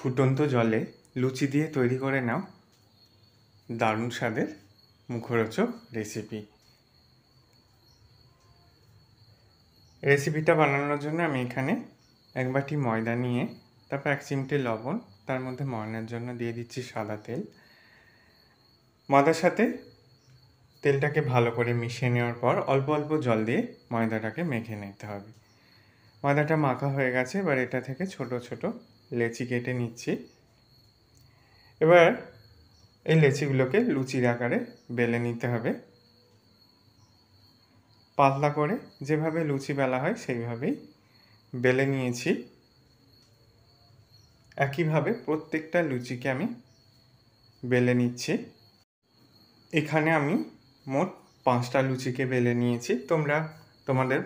ফুটন্ত জলে লুচি দিয়ে তৈরি করে নাও দারুণ স্বাদের মুখরোচক রেসিপিটা বানানোর জন্য আমি এখানে 1 বাটি ময়দা নিয়ে তারপর 1 চিমটে লবণ, তার মধ্যে ময়ানের জন্য দিয়ে দিচ্ছি সাদা তেল। ময়দার সাথে তেলটাকে ভালো করে মিশিয়ে নেওয়ার পর অল্প অল্প জল দিয়ে ময়দাটাকে মেখে নিতে হবে। ময়দাটা মাখা হয়ে গেছে, এবার এটা থেকে ছোট ছোট লেচি কেটে নিচ্ছি। এবার এই লেচিগুলোকে লুচির আকারে বেলে নিতে হবে। পাতলা করে যেভাবে লুচি বেলা হয় সেইভাবেই বেলে নিয়েছি। একইভাবে প্রত্যেকটা লুচিকে আমি বেলে নিচ্ছি। এখানে আমি মোট 5টা লুচিকে বেলে নিয়েছি। তোমরা তোমাদের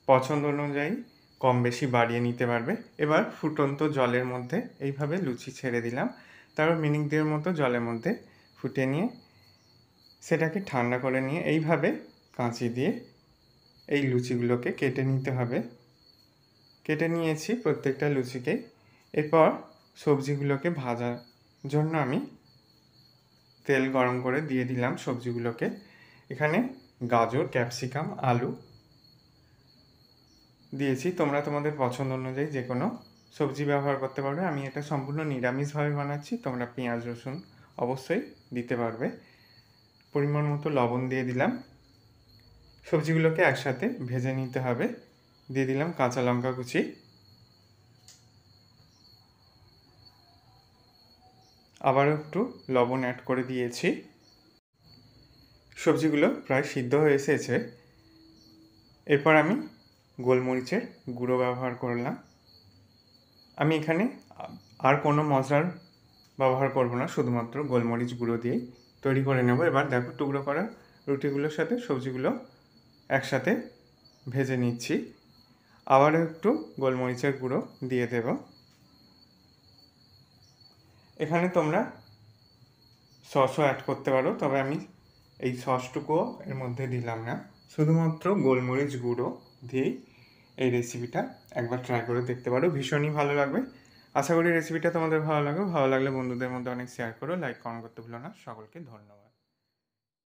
পছন্দ অনুযায়ী কম বেশি বাড়িয়ে নিতে পারবে। এবার ফুটন্ত জলের মধ্যে এইভাবে লুচি ছেড়ে দিলাম। তারপর মিনিট 2 মতো জলের মধ্যে ফুটিয়ে নিয়ে সেটাকে ঠান্ডা করে নিয়ে এইভাবে কাঁচি দিয়ে এই লুচিগুলোকে কেটে নিতে হবে। কেটে নিয়েছি প্রত্যেকটা লুচিকে। এরপর সবজিগুলোকে ভাজার জন্য আমি তেল গরম করে দিয়ে দিলাম সবজিগুলোকে। এখানে গাজর, ক্যাপসিকাম, আলু দিয়েছি। তোমরা তোমাদের পছন্দ অনুযায়ী যে কোনো সবজি ব্যবহার করতে পারবে। আমি এটা সম্পূর্ণ নিরামিষভাবে বানাচ্ছি, তোমরা পেঁয়াজ রসুন অবশ্যই দিতে পারবে। পরিমাণ মতো লবণ দিয়ে দিলাম। সবজিগুলোকে একসাথে ভেজে নিতে হবে। দিয়ে দিলাম কাঁচা লঙ্কা কুচি, আবারও একটু লবণ অ্যাড করে দিয়েছি। সবজিগুলো প্রায় সিদ্ধ হয়ে এসেছে। এরপর আমি গোলমরিচের গুঁড়ো ব্যবহার করলাম। আমি এখানে আর কোনো মশলার ব্যবহার করব না, শুধুমাত্র গোলমরিচ গুঁড়ো দিয়েই তৈরি করে নেব। এবার দেখো টুকরো করা রুটিগুলোর সাথে সবজিগুলো একসাথে ভেজে নিচ্ছি। আবারও একটু গোলমরিচের গুঁড়ো দিয়ে দেব। এখানে তোমরা সসও অ্যাড করতে পারো, তবে আমি এই সসটুকুও এর মধ্যে দিলাম না। শুধুমাত্র গোলমরিচ গুঁড়ো দিয়েই এই রেসিপিটা একবার ট্রাই করে দেখতে পারো, ভীষণই ভালো লাগবে। আশা করি রেসিপিটা তোমাদের ভালো লাগবে। ভালো লাগলে বন্ধুদের মধ্যে অনেক শেয়ার করো, লাইক কমেন্ট করতে ভুলো না। সকলকে ধন্যবাদ।